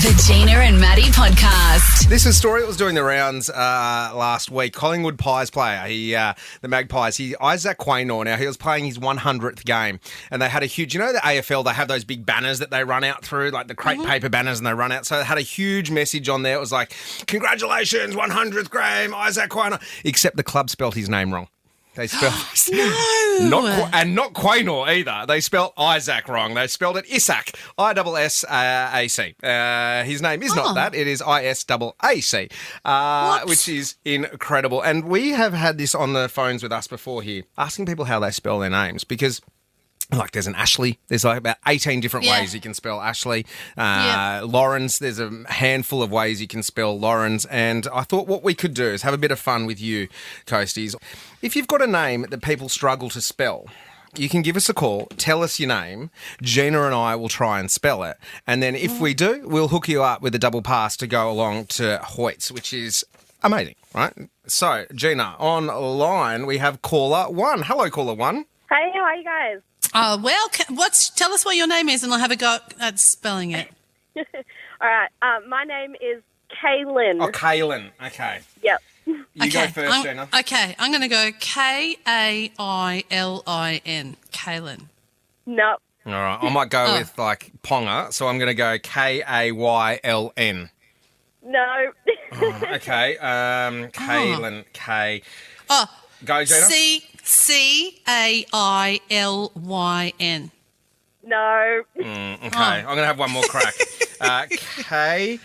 The Gina and Matty podcast. This is a story that was doing the rounds last week. Collingwood Pies player, the Magpies, Isaac Quaynor. Now, he was playing his 100th game, and they had a huge, the AFL, they have those big banners that they run out through, like the crepe paper banners, and they run out. So they had a huge message on there. It was like, congratulations, 100th game, Isaac Quaynor. Except the club spelt his name wrong. They spelled not Quaynor either. They spelled Isaac wrong. They spelled it Isaac, I-S-S-A-C. His name is not that. It is I-S-A-C, which is incredible. And we have had this on the phones with us before here, asking people how they spell their names because... Like there's an Ashley. There's like about 18 different ways you can spell Ashley. Lawrence, there's a handful of ways you can spell Lawrence. And I thought what we could do is have a bit of fun with you, Coasties. If you've got a name that people struggle to spell, you can give us a call, tell us your name. Gina and I will try and spell it. And then if we do, we'll hook you up with a double pass to go along to Hoyts, which is amazing, right? So, Gina, online we have caller 1. Hello, caller 1. Hey, how are you guys? Well, tell us what your name is and I'll have a go at spelling it. All right. My name is Kaylin. Oh, Kaylin. Okay. Yep. You go first, Gina. Okay, I'm going to go Kailin. Kaylin. Nope. All right. I might go with like Ponga, so I'm going to go Kayln. No. Okay. Kaylin. K. Oh. Go, Gina. Cailyn. No. Okay. I'm going to have one more crack. Kailynn.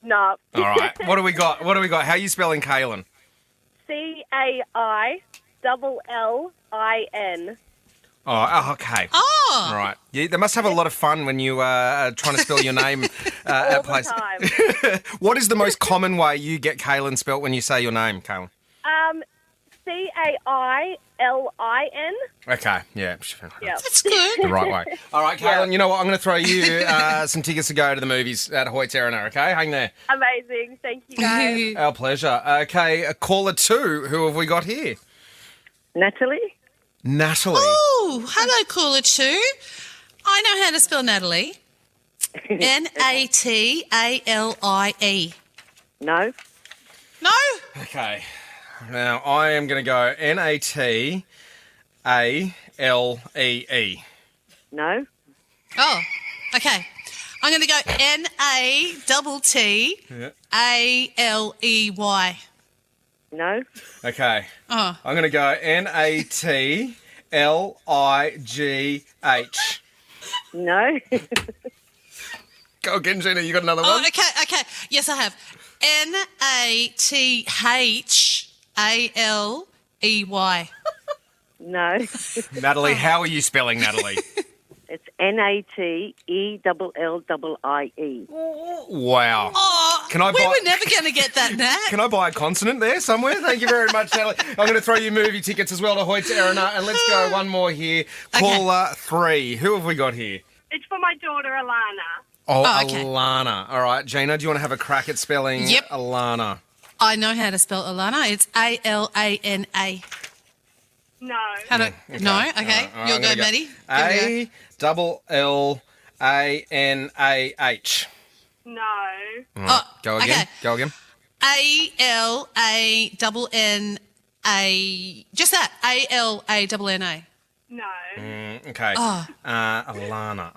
No. All right. What do we got? How are you spelling Kaylin? Caillin. Oh, okay. Oh. All right. They must have a lot of fun when you are trying to spell your name at All the time. What is the most common way you get Kaylin spelt when you say your name, Kaylin? Caillin. Okay, yeah. Yep. That's good. The right way. All right, Kaylin, you know what? I'm going to throw you some tickets to go to the movies at Hoyts Arena, okay? Hang there. Amazing. Thank you, guys. Our pleasure. Okay, caller 2. Who have we got here? Natalie. Oh, hello, caller 2. I know how to spell Natalie. Natalie. No. No? Okay. Now, I am going to go Natalee. No. Oh, okay. I'm going to go Nattaley. No. Okay. Oh. I'm going to go Natligh. No. Go again, Gina. You got another Oh, one? okay. Yes, I have. Nataley. No. Natalie, how are you spelling Natalie? It's Natelllie. Wow. Oh, Can I we buy- were never going to get that, Nat. Can I buy a consonant there somewhere? Thank you very much, Natalie. I'm going to throw you movie tickets as well to Hoyts Arena. And let's go one more here. Caller 3. Who have we got here? It's for my daughter, Alana. Oh, okay. Alana. All right, Gina, do you want to have a crack at spelling Alana? I know how to spell Alana. It's Alana. No. How do? Okay. No. Okay. All right, You'll I'm go, gonna Maddie. Allanah. No. Right, go again. okay. Go again. Allanna. Just that. Allanna. No. Okay. Oh. Alana.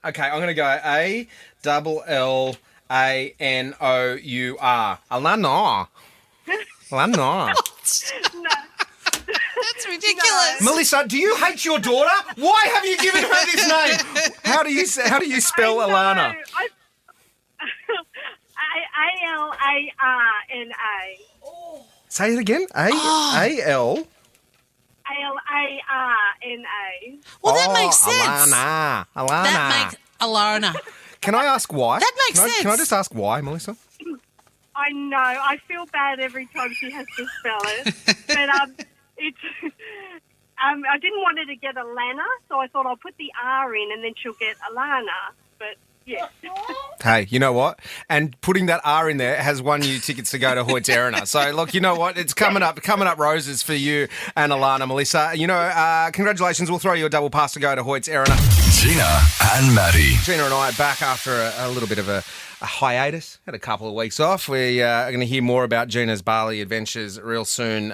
Okay, I'm going to go Allannour. Alana. Alana. No. That's ridiculous. Melissa, do you hate your daughter? Why have you given her this name? How do you spell Alana? Allarna. Say it again. A-L. Allarna. Well, that makes sense. Alana. That makes Alana. Can I ask why? That makes Can I sense. just ask why, Melissa? I know. I feel bad every time she has to spell it. But it's. I didn't want her to get Alana, so I thought I'll put the R in and then she'll get Alana. But Yes. Hey, you know what? And putting that R in there has won you tickets to go to Hoyt's Erina. So, look, you know what? It's coming up roses for you and Alana, Melissa. You know, congratulations. We'll throw you a double pass to go to Hoyt's Erina. Gina and Matty. Gina and I are back after a little bit of a hiatus. Had a couple of weeks off. We are going to hear more about Gina's Bali adventures real soon.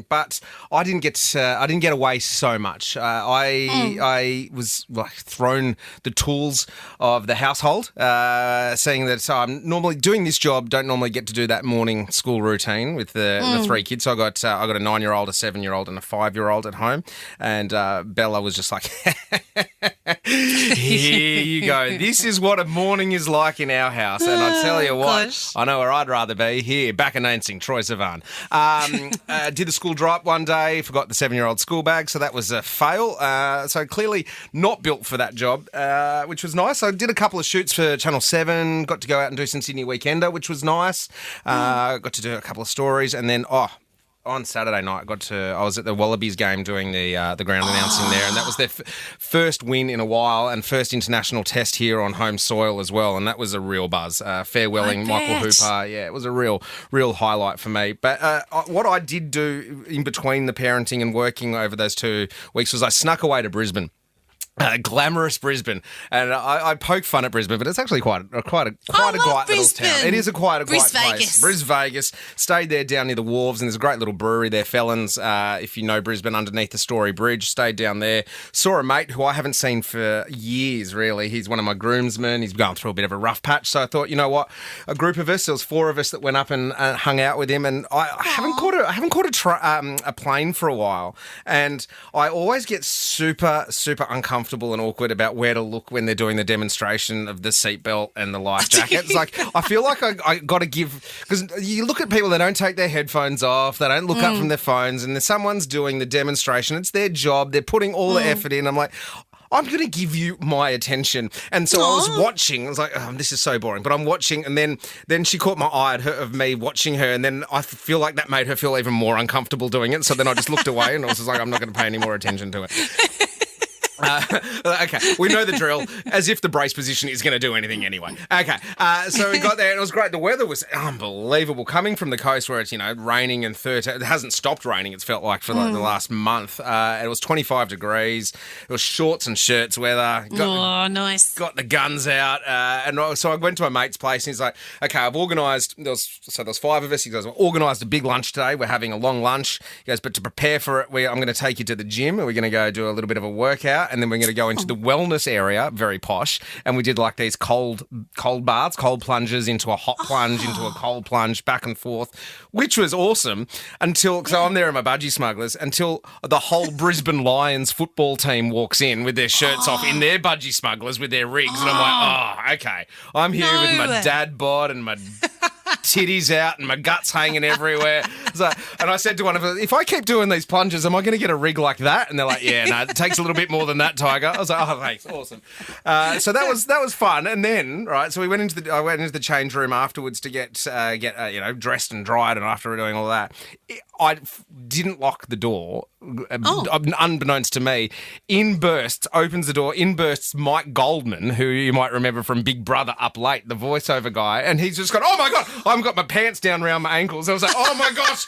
But I didn't get away so much. I was thrown the tools of the household, seeing that I'm normally doing this job. Don't normally get to do that morning school routine with the three kids. So I got a 9-year-old, a 7-year-old, and a 5-year-old at home. And Bella was just like, here you go. This is what a morning is like in our house. And I tell you what, Gosh. I know where I'd rather be, here, back announcing Troy Sivan. Did the school drop one day, forgot the 7-year-old school bag, so that was a fail. So clearly not built for that job, which was nice. I did a couple of shoots for Channel 7, got to go out and do some Sydney Weekender, which was nice. Got to do a couple of stories, and then, on Saturday night, I was at the Wallabies game doing the ground announcing there, and that was their first win in a while and first international test here on home soil as well, and that was a real buzz. Farewelling Michael Hooper, yeah, it was a real highlight for me. But what I did do in between the parenting and working over those 2 weeks was I snuck away to Brisbane. Glamorous Brisbane, and I poke fun at Brisbane, but it's actually quite a quiet little town. It is quite a quiet place. Bris Vegas. Stayed there down near the wharves, and there's a great little brewery there, Felons. If you know Brisbane, underneath the Story Bridge. Stayed down there. Saw a mate who I haven't seen for years. Really, he's one of my groomsmen. He's going through a bit of a rough patch, so I thought, you know what, a group of us. There was 4 of us that went up and hung out with him, and I haven't caught a plane for a while, and I always get super uncomfortable and awkward about where to look when they're doing the demonstration of the seatbelt and the life jacket. It's like, I feel like I got to give, because you look at people, they don't take their headphones off, they don't look up from their phones, and someone's doing the demonstration. It's their job. They're putting all the effort in. I'm like, I'm going to give you my attention. And so I was watching. I was like, this is so boring. But I'm watching, and then she caught my eye of me watching her, and then I feel like that made her feel even more uncomfortable doing it. So then I just looked away, and I was just like, I'm not going to pay any more attention to it. Okay, we know the drill, as if the brace position is going to do anything anyway. Okay, so we got there, and it was great. The weather was unbelievable. Coming from the coast where it's, raining and 13, it hasn't stopped raining, it's felt like, for the last month. It was 25 degrees. It was shorts and shirts weather. Nice. Got the guns out. And so I went to a mate's place, and he's like, okay, I've organised, there's 5 of us. He goes, I've organised a big lunch today. We're having a long lunch. He goes, but to prepare for it, I'm going to take you to the gym, and we're going to go do a little bit of a workout, and then we're going to go into the wellness area, very posh, and we did like these cold baths, cold plunges into a hot plunge, into a cold plunge, back and forth, which was awesome so I'm there in my budgie smugglers until the whole Brisbane Lions football team walks in with their shirts off in their budgie smugglers with their rigs, and I'm like, okay, I'm here with my dad bod and my titties out and my guts hanging everywhere. And I said to one of them, if I keep doing these plunges, am I going to get a rig like that? And they're like, yeah, no, it takes a little bit more than that, Tiger. I was like, oh, thanks, awesome. So that was fun. And then, right, so I went into the change room afterwards to get dressed and dried, and after doing all that, I didn't lock the door. Unbeknownst to me, opens the door, in bursts Mike Goldman, who you might remember from Big Brother Up Late, the voiceover guy, and he's just gone, oh my God, I've got my pants down around my ankles. I was like, oh my gosh.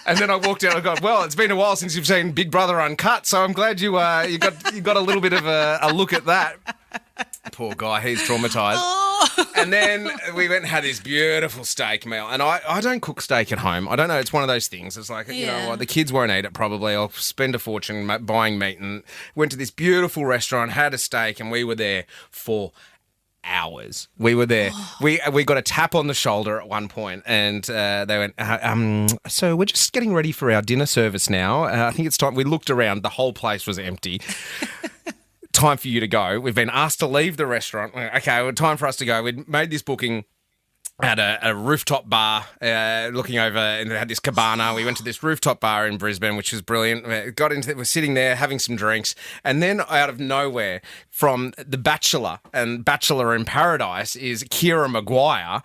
And then I walked out and I go, well, it's been a while since you've seen Big Brother Uncut, so I'm glad you got a little bit of a look at that. Poor guy, he's traumatised. And then we went and had this beautiful steak meal. And I don't cook steak at home. I don't know. It's one of those things. It's like, you know what, the kids won't eat it probably. I'll spend a fortune buying meat. And went to this beautiful restaurant, had a steak, and we were there for hours. We were there. We got a tap on the shoulder at one point, and they went, so we're just getting ready for our dinner service now. I think it's time. We looked around. The whole place was empty. Time for you to go. We've been asked to leave the restaurant. Okay, well, time for us to go. We'd made this booking at a rooftop bar looking over, and they had this cabana. We went to this rooftop bar in Brisbane, which was brilliant. We're sitting there having some drinks, and then out of nowhere, from The Bachelor and Bachelor in Paradise is Kira Maguire.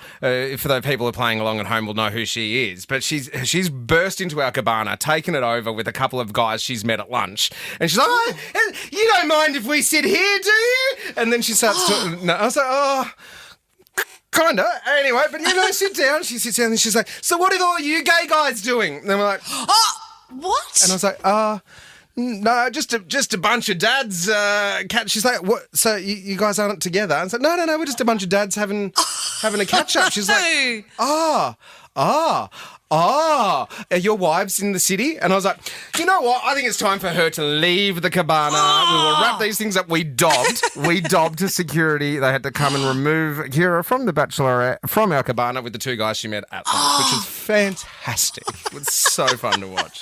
For those people who are playing along at home will know who she is. But she's burst into our cabana, taken it over with a couple of guys she's met at lunch. And she's like, oh, you don't mind if we sit here, do you? And then she starts talking. No, I was like, oh... Kinda. Anyway, but sit down. She sits down and she's like, so what are all you gay guys doing? And we're like, Oh, what? and I was like, no, just a bunch of dads. She's like, what? So you guys aren't together? And I was like, no, we're just a bunch of dads having a catch up. She's like, are your wives in the city? And I was like, you know what? I think it's time for her to leave the cabana. We will wrap these things up. We dobbed to security. They had to come and remove Kira from the Bachelorette, from our cabana with the two guys she met at lunch, which was fantastic. It was so fun to watch.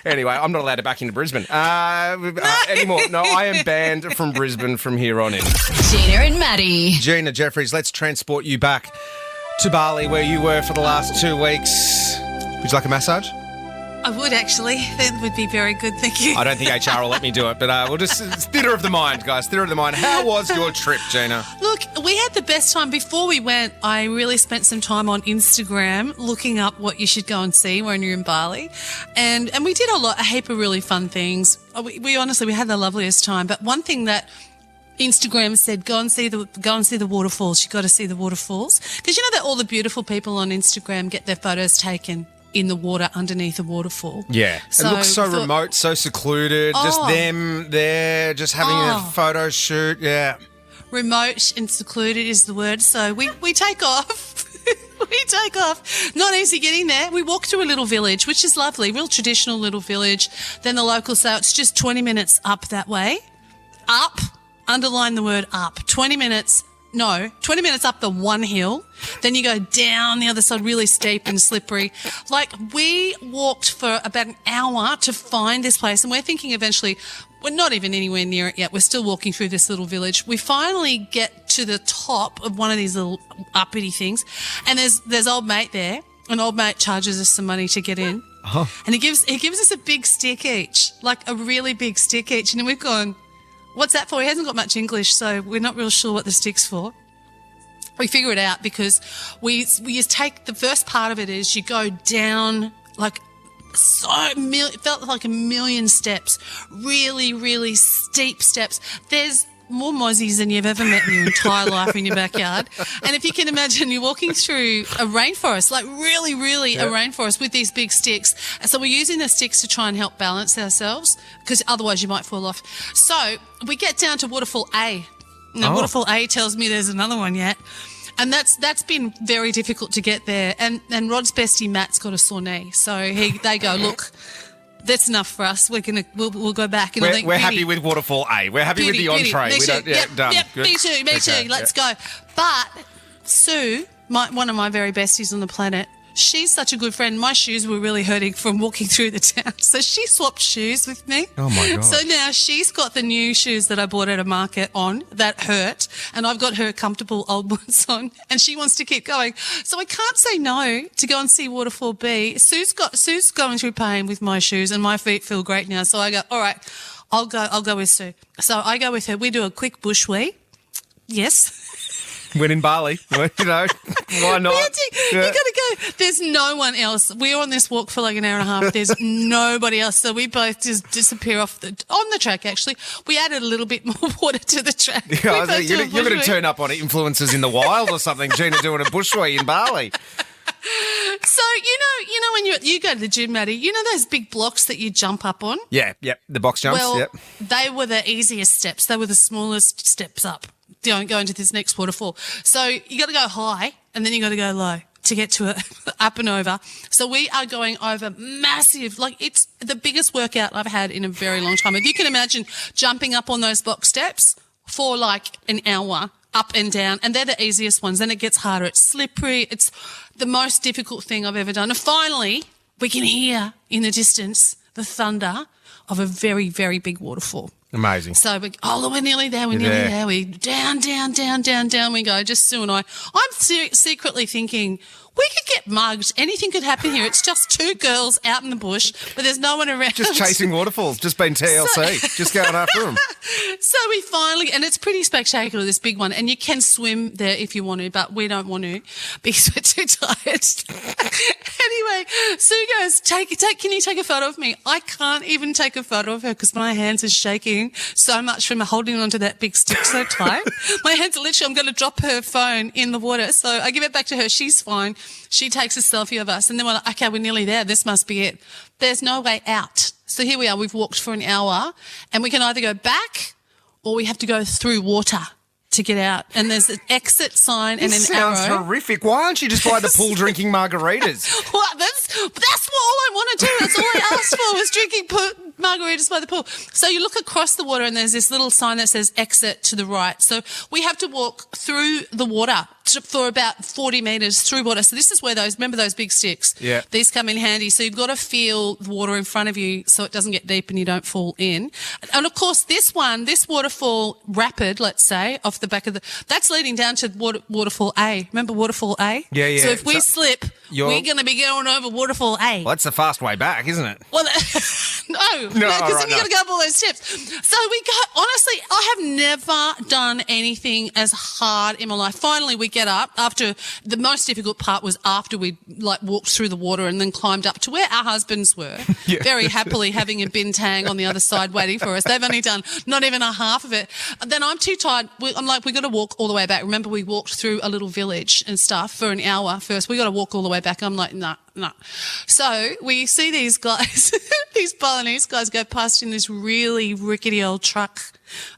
Anyway, I'm not allowed to back into Brisbane anymore. No, I am banned from Brisbane from here on in. Gina and Matty. Gina Jeffries, let's transport you back to Bali, where you were for the last 2 weeks. Would you like a massage? I would actually. That would be very good, thank you. I don't think HR will let me do it, but it's theatre of the mind, guys. Theatre of the mind. How was your trip, Gina? Look, we had the best time. Before we went, I really spent some time on Instagram looking up what you should go and see when you're in Bali. And we did a heap of really fun things. We honestly, we had the loveliest time. But one thing that Instagram said, go and see the waterfalls. You got to see the waterfalls. Because you know that all the beautiful people on Instagram get their photos taken in the water underneath a waterfall. Yeah. So it looks so remote, so secluded. Just them there, just having a photo shoot. Yeah. Remote and secluded is the word. So we take off. We take off. Not easy getting there. We walk to a little village, which is lovely, real traditional little village. Then the locals say it's just 20 minutes up that way. Up. Underline the word up. 20 minutes up the one hill. Then you go down the other side, really steep and slippery. Like, we walked for about an hour to find this place, and we're thinking eventually, we're not even anywhere near it yet. We're still walking through this little village. We finally get to the top of one of these little uppity things, and there's old mate there. And old mate charges us some money to get in. Oh. And he gives us a big stick each, like a really big stick each. And then we've gone, what's that for? He hasn't got much English, so we're not real sure what the stick's for. We figure it out because we just take the first part of it is you go down like it felt like a million steps, really, really steep steps. There's more mozzies than you've ever met in your entire life in your backyard. And if you can imagine, you're walking through a rainforest, like really, really a rainforest with these big sticks. And so we're using the sticks to try and help balance ourselves because otherwise you might fall off. So we get down to Waterfall A. Now, Waterfall A tells me there's another one yet. And that's been very difficult to get there. And Rod's bestie, Matt's got a sore knee. So they go, look, that's enough for us. We'll go back. And we're happy with Waterfall A. We're happy with the entree. Done. Yep, me too. Let's go. But Sue, one of my very besties on the planet, she's such a good friend. My shoes were really hurting from walking through the town. So she swapped shoes with me. Oh, my God. So now she's got the new shoes that I bought at a market on that hurt. And I've got her comfortable old ones on. And she wants to keep going. So I can't say no to go and see Waterfall B. Sue's going through pain with my shoes and my feet feel great now. So I go, all right, I'll go with Sue. So I go with her. We do a quick bush wee. Yes. When in Bali, why not? You got to go. There's no one else. We're on this walk for like an hour and a half. There's nobody else. So we both just disappear on the track, actually. We added a little bit more water to the track. Yeah, you're going to turn up on Influencers in the Wild or something, Gina, doing a bushwee in Bali. So, you know when you go to the gym, Matty, you know those big blocks that you jump up on? Yeah, the box jumps, Well, they were the easiest steps. They were the smallest steps up. Going to this next waterfall. So you got to go high and then you got to go low to get to it, up and over. So we are going over massive, like it's the biggest workout I've had in a very long time. If you can imagine jumping up on those box steps for like an hour, up and down, and they're the easiest ones. Then it gets harder. It's slippery. It's the most difficult thing I've ever done. And finally, we can hear in the distance the thunder of a very, very big waterfall. Amazing. So we're nearly there. We're nearly there. We down we go. Just Sue and I. I'm secretly thinking we could get mugged. Anything could happen here. It's just two girls out in the bush, but there's no one around. Just chasing waterfalls. Just been TLC. Just going after them. So we finally, and it's pretty spectacular, this big one, and you can swim there if you want to, but we don't want to because we're too tired. Anyway, Sue goes, can you take a photo of me? I can't even take a photo of her because my hands are shaking so much from holding onto that big stick so tight. My hands are literally, I'm going to drop her phone in the water. So I give it back to her. She's fine. She takes a selfie of us and then we're like, okay, we're nearly there. This must be it. There's no way out. So here we are. We've walked for an hour and we can either go back or we have to go through water to get out. And there's an exit sign and an arrow. This sounds horrific. Why aren't you just by the pool drinking margaritas? Well, that's what all I want to do. That's all I asked for was drinking margaritas by the pool. So you look across the water and there's this little sign that says exit to the right. So we have to walk through the water for about 40 metres through water. So this is where remember those big sticks? Yeah. These come in handy. So you've got to feel the water in front of you so it doesn't get deep and you don't fall in. And of course this waterfall rapid, let's say, off the back of that's leading down to waterfall A. Remember waterfall A? Yeah. So if we slip, we're going to be going over waterfall A. Well, that's the fast way back, isn't it? Well, no, because then you got to go up all those steps. So we go, honestly, I have never done anything as hard in my life. Finally, we get up after the most difficult part was after we walked through the water and then climbed up to where our husbands were, very happily having a bintang on the other side waiting for us. They've only done not even a half of it. Then I'm too tired. I'm like, we got to walk all the way back. Remember, we walked through a little village and stuff for an hour first. We got to walk all the way back. I'm like, no. So we see these guys, these Balinese guys go past in this really rickety old truck.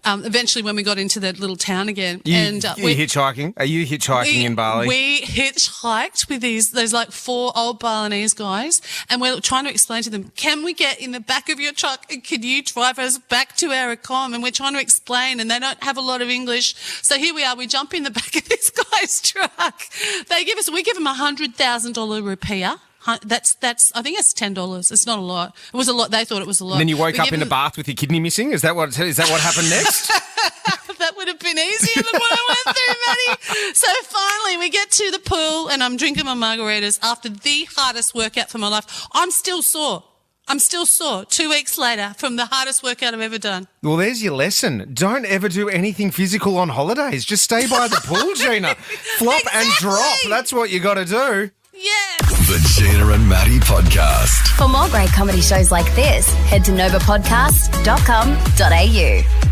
Eventually when we got into that little town again. We're hitchhiking? Are you hitchhiking in Bali? We hitchhiked with those like four old Balinese guys and we're trying to explain to them, can we get in the back of your truck and could you drive us back to our accom? And we're trying to explain and they don't have a lot of English. So here we are, we jump in the back of this guy's truck. We give them $100,000 rupiah. That's I think it's $10. It's not a lot. It was a lot. They thought it was a lot. And then you woke up in the bath with your kidney missing? Is that what happened next? That would have been easier than what I went through, Matty. So finally we get to the pool and I'm drinking my margaritas after the hardest workout for my life. I'm still sore. 2 weeks later from the hardest workout I've ever done. Well, there's your lesson. Don't ever do anything physical on holidays. Just stay by the pool, Gina. Flop and drop. That's what you got to do. Yes. The Gina and Matty Podcast. For more great comedy shows like this, head to novapodcast.com.au.